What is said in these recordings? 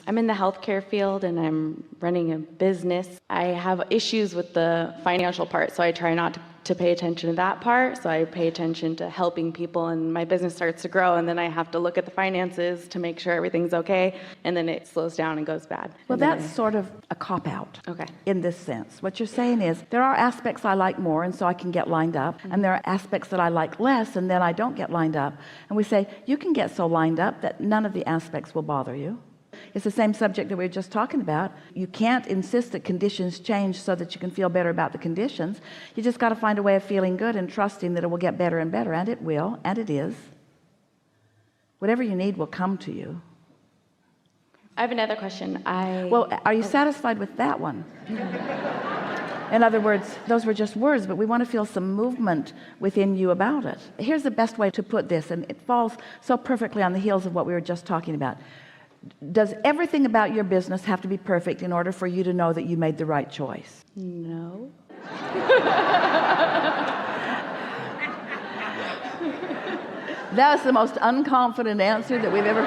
I'm in the healthcare field and I'm running a business. I have issues with the financial part, so I try not to pay attention to that part. So I pay attention to helping people, and my business starts to grow, and then I have to look at the finances to make sure everything's okay, and then it slows down and goes bad. Well, that's sort of a cop-out. Okay. In this sense. What you're saying is, there are aspects I like more, and so I can get lined up, and there are aspects that I like less, and then I don't get lined up. And we say, you can get so lined up that none of the aspects will bother you. It's the same subject that we were just talking about. You can't insist that conditions change so that you can feel better about the conditions. You just got to find a way of feeling good and trusting that it will get better and better, and it will, and it is. Whatever you need will come to you. I have another question. Well, are you satisfied with that one? In other words, those were just words, but we want to feel some movement within you about it. Here's the best way to put this, and it falls so perfectly on the heels of what we were just talking about. Does everything about your business have to be perfect in order for you to know that you made the right choice? No. That was the most unconfident answer that we've ever.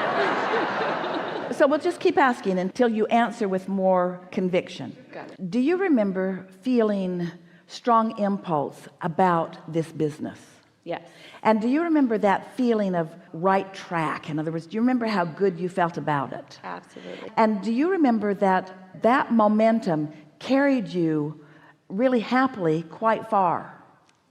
So we'll just keep asking until you answer with more conviction. Got it. Do you remember feeling strong impulse about this business? Yes. And do you remember that feeling of right track? In other words, do you remember how good you felt about it? Absolutely. And do you remember that that momentum carried you really happily quite far?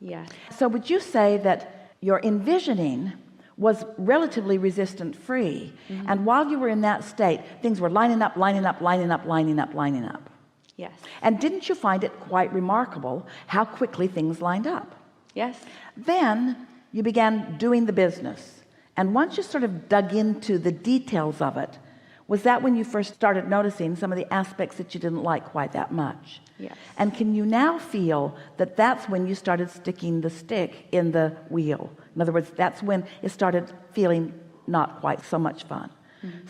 Yes. So would you say that your envisioning was relatively resistant free, and while you were in that state, things were lining up, lining up, lining up, lining up, lining up? Yes. And didn't you find it quite remarkable how quickly things lined up? Yes. Then you began doing the business, and once you sort of dug into the details of it, was that when you first started noticing some of the aspects that you didn't like quite that much? Yes. And can you now feel that that's when you started sticking the stick in the wheel? In other words, that's when it started feeling not quite so much fun.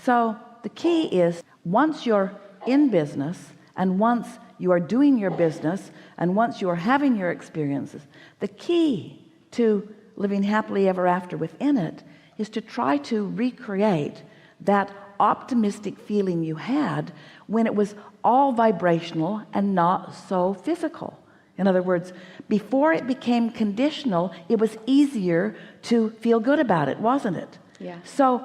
So the key is, once you're in business, and once you are doing your business, and once you are having your experiences, the key to living happily ever after within it is to try to recreate that optimistic feeling you had when it was all vibrational and not so physical. In other words, before it became conditional, it was easier to feel good about it, wasn't it? Yeah. So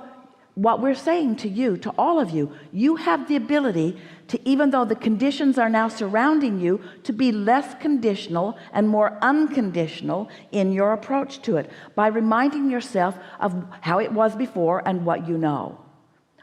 what we're saying to you, to all of you, you have the ability to, even though the conditions are now surrounding you, to be less conditional and more unconditional in your approach to it, by reminding yourself of how it was before and what you know.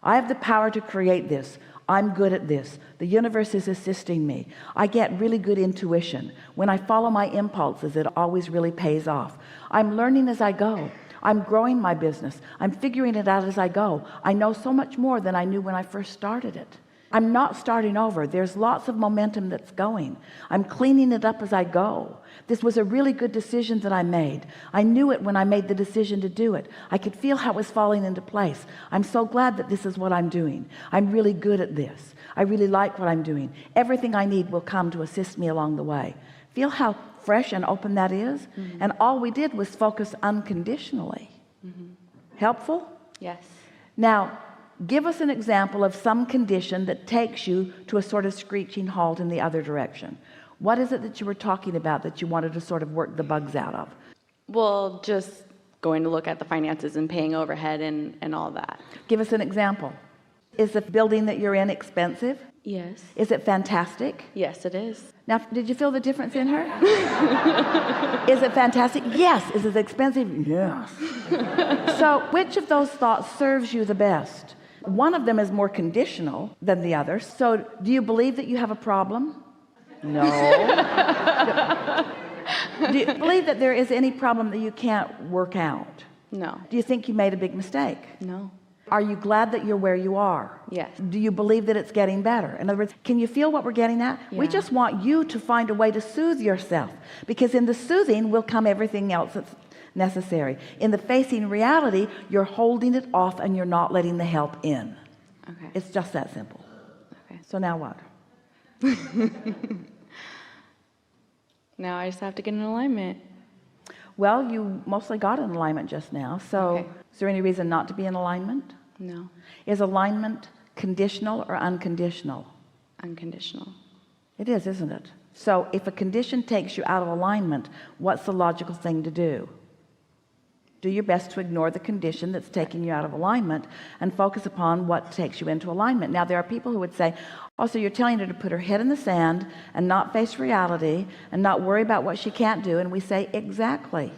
I have the power to create this. I'm good at this. The universe is assisting me. I get really good intuition. When I follow my impulses, it always really pays off. I'm learning as I go. I'm growing my business. I'm figuring it out as I go. I know so much more than I knew when I first started it. I'm not starting over. There's lots of momentum that's going. I'm cleaning it up as I go. This was a really good decision that I made. I knew it when I made the decision to do it. I could feel how it was falling into place. I'm so glad that this is what I'm doing. I'm really good at this. I really like what I'm doing. Everything I need will come to assist me along the way. Feel how fresh and open that is? And all we did was focus unconditionally. Helpful? Yes. Now, give us an example of some condition that takes you to a sort of screeching halt in the other direction. What is it that you were talking about that you wanted to sort of work the bugs out of? Well, just going to look at the finances and paying overhead and all that. Give us an example. Is the building that you're in expensive? Yes. Is it fantastic? Yes, it is. Now, did you feel the difference in her? Is it fantastic? Yes. Is it expensive? Yes. So which of those thoughts serves you the best? One of them is more conditional than the other. So do you believe that you have a problem? No. Do you believe that there is any problem that you can't work out? No. Do you think you made a big mistake? No. Are you glad that you're where you are? Yes. Do you believe that it's getting better? In other words, can you feel what we're getting at? We Yeah. just want you to find a way to soothe yourself, because in the soothing will come everything else that's necessary. In the facing reality, you're holding it off and you're not letting the help in. Okay. It's just that simple. Okay. So now what? Now I just have to get in alignment. Well, you mostly got in alignment just now. So Okay. is there any reason not to be in alignment? No. Is alignment conditional or unconditional? Unconditional. It is, isn't it? So if a condition takes you out of alignment, what's the logical thing to do? Do your best to ignore the condition that's taking you out of alignment and focus upon what takes you into alignment. Now there are people who would say, oh, so you're telling her to put her head in the sand and not face reality and not worry about what she can't do. And we say, exactly.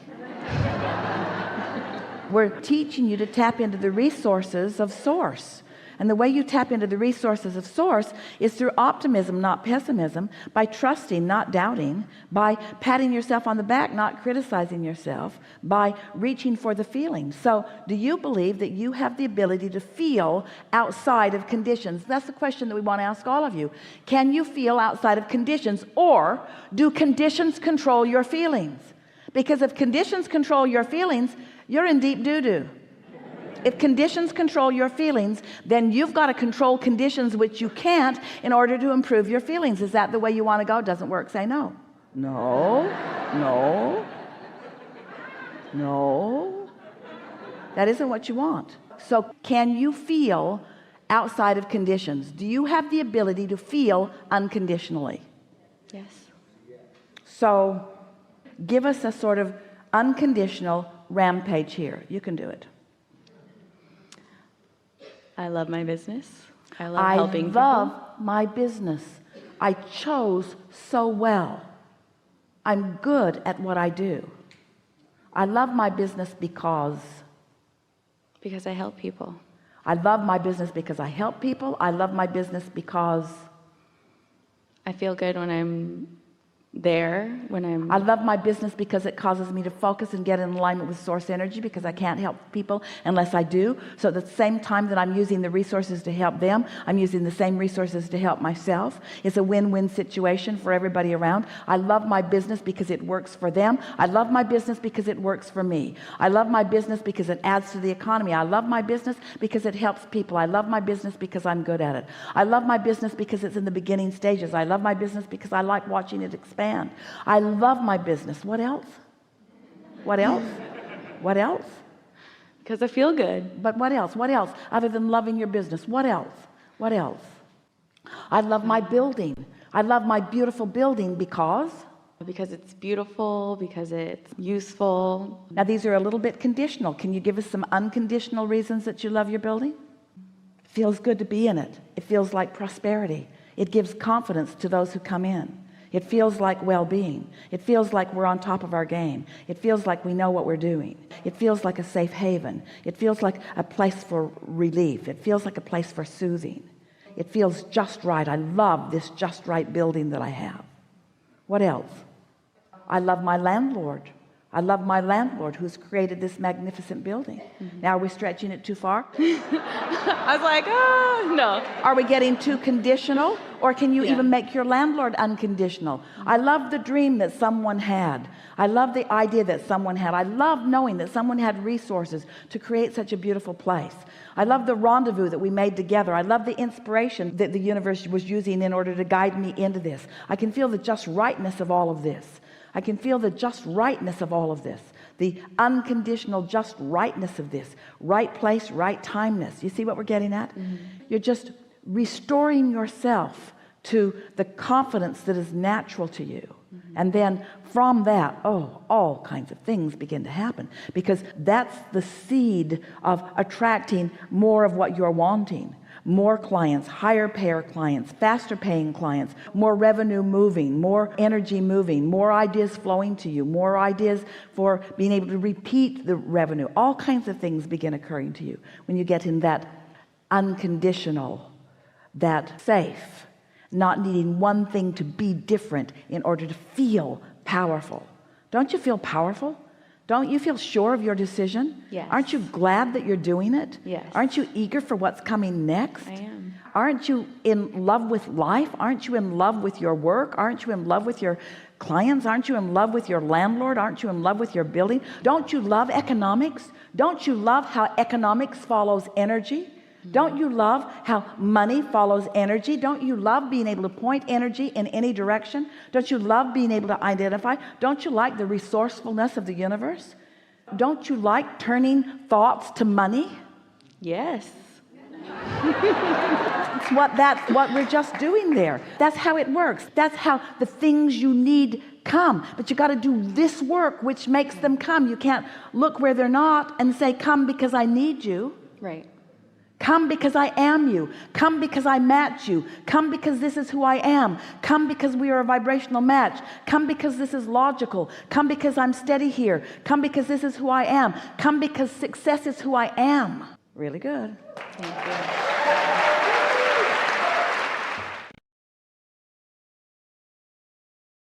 We're teaching you to tap into the resources of source. And the way you tap into the resources of source is through optimism, not pessimism, by trusting, not doubting, by patting yourself on the back, not criticizing yourself, by reaching for the feelings. So do you believe that you have the ability to feel outside of conditions? That's the question that we want to ask all of you. Can you feel outside of conditions, or do conditions control your feelings? Because if conditions control your feelings, you're in deep doo-doo. If conditions control your feelings, then you've got to control conditions which you can't in order to improve your feelings. Is that the way you want to go? Doesn't work. Say no. No, no, no. That isn't what you want. So can you feel outside of conditions? Do you have the ability to feel unconditionally? Yes. So give us a sort of unconditional rampage here. You can do it. I love my business. I love helping people. I love my business. I chose so well. I'm good at what I do. I love my business because I help people. I love my business because I help people. I love my business because I feel good when I'm there, I love my business because it causes me to focus and get in alignment with source energy, because I can't help people unless I do. So at the same time that I'm using the resources to help them, I'm using the same resources to help myself. It's a win-win situation for everybody around. I love my business because it works for them. I love my business because it works for me. I love my business because it adds to the economy. I love my business because it helps people. I love my business because I'm good at it. I love my business because it's in the beginning stages. I love my business because I like watching it expand. I love my business. What else? What else? What else? Because I feel good. But what else? What else? Other than loving your business, what else? What else? I love my building. I love my beautiful building because it's beautiful, because it's useful. Now these are a little bit conditional. Can you give us some unconditional reasons that you love your building? It feels good to be in it. It feels like prosperity. It gives confidence to those who come in. It feels like well-being. It feels like we're on top of our game. It feels like we know what we're doing. It feels like a safe haven. It feels like a place for relief. It feels like a place for soothing. It feels just right. I love this just right building that I have. What else? I love my landlord. I love my landlord who's created this magnificent building. Now, are we stretching it too far? I was like, no. Are we getting too conditional? Or can you even make your landlord unconditional? I love the dream that someone had. I love the idea that someone had. I love knowing that someone had resources to create such a beautiful place. I love the rendezvous that we made together. I love the inspiration that the universe was using in order to guide me into this. I can feel the just rightness of all of this. I can feel the just rightness of all of this, the unconditional just rightness of this, right place, right timeness. You see what we're getting at? You're just restoring yourself to the confidence that is natural to you. And then from that, all kinds of things begin to happen, because that's the seed of attracting more of what you're wanting. More clients, higher payer clients, faster paying clients, more revenue moving, more energy moving, more ideas flowing to you, more ideas for being able to repeat the revenue. All kinds of things begin occurring to you when you get in that unconditional, that safe, not needing one thing to be different in order to feel powerful. Don't you feel powerful? Don't you feel sure of your decision? Yes. Aren't you glad that you're doing it? Yes. Aren't you eager for what's coming next? I am. Aren't you in love with life? Aren't you in love with your work? Aren't you in love with your clients? Aren't you in love with your landlord? Aren't you in love with your building? Don't you love economics? Don't you love how economics follows energy? Don't you love how money follows energy? Don't you love being able to point energy in any direction? Don't you love being able to identify? Don't you like the resourcefulness of the universe? Don't you like turning thoughts to money? Yes. That's what we're just doing there. That's how it works. That's how the things you need come. But you got to do this work which makes them come. You can't look where they're not and say, come because I need you. Right. Come because I am you. Come because I match you. Come because this is who I am. Come because we are a vibrational match. Come because this is logical. Come because I'm steady here. Come because this is who I am. Come because success is who I am. Really good. Thank you.